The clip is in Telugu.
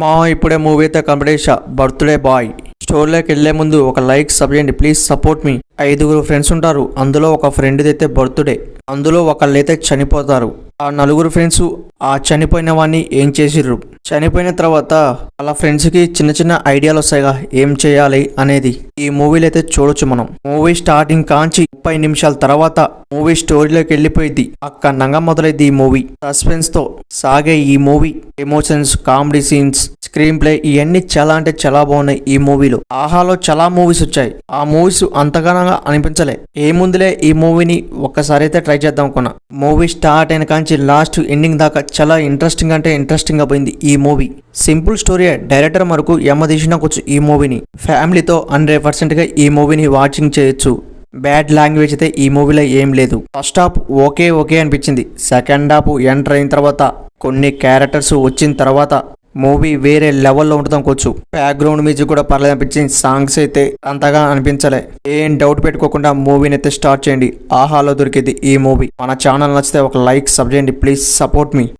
మా ఇప్పుడే మూవీ అయితే కంప్లీట్ చేశా, బర్త్డే బాయ్. స్టోరీలోకి వెళ్లే ముందు ఒక లైక్ సబ్ చేయండి ప్లీజ్, సపోర్ట్ మీ. 5 ఫ్రెండ్స్ ఉంటారు, అందులో ఒక ఫ్రెండ్ అయితే బర్త్డే, అందులో ఒకళ్ళైతే చనిపోతారు. ఆ 4 ఫ్రెండ్స్ ఆ చనిపోయిన వాడిని ఏం చేసిర్రు, చనిపోయిన తర్వాత వాళ్ళ ఫ్రెండ్స్ కి చిన్న చిన్న ఐడియాలు వస్తాయిగా ఏం చేయాలి అనేది ఈ మూవీలో అయితే చూడొచ్చు మనం. మూవీ స్టార్టింగ్ కాంచి 30 నిమిషాల తర్వాత మూవీ స్టోరీలోకి వెళ్ళిపోయింది. అక్కడంగా మొదలైంది ఈ మూవీ. సస్పెన్స్ తో సాగే ఈ movie, emotions, comedy scenes, screen play ఇవన్నీ చాలా అంటే చాలా బాగున్నాయి ఈ మూవీలో. ఆహాలో చాలా మూవీస్ వచ్చాయి, ఆ మూవీస్ అంతగానో అనిపించలే. ఏముందిలే ఈ మూవీని ఒక్కసారి అయితే ట్రై చేద్దాం అనుకున్నా. మూవీ స్టార్ట్ అయిన కాంచి లాస్ట్ ఎండింగ్ దాకా చాలా ఇంట్రెస్టింగ్ అంటే ఇంట్రెస్టింగ్ గా పోయింది ఈ మూవీ. సింపుల్ స్టోరీ, డైరెక్టర్ వరకు ఎమ్మ తీసినకొచ్చు ఈ మూవీని. ఫ్యామిలీతో 100% గా ఈ మూవీని వాచింగ్ చేయొచ్చు. బ్యాడ్ లాంగ్వేజ్ అయితే ఈ మూవీలో ఏం లేదు. ఫస్ట్ హాఫ్ ఓకే అనిపించింది. సెకండ్ హాఫ్ ఎంటర్ అయిన తర్వాత కొన్ని క్యారెక్టర్స్ వచ్చిన తర్వాత మూవీ వేరే లెవెల్లో ఉంటుంది అనుకోవచ్చు. బ్యాక్గ్రౌండ్ మ్యూజిక్ కూడా పర్లేదు అనిపించింది. సాంగ్స్ అయితే అంతగా అనిపించలే. ఏం డౌట్ పెట్టుకోకుండా మూవీని అయితే స్టార్ట్ చేయండి. ఆహాలో దొరికింది ఈ మూవీ. మన ఛానల్ నచ్చితే ఒక లైక్ సబ్ చేయండి ప్లీజ్, సపోర్ట్ మీ.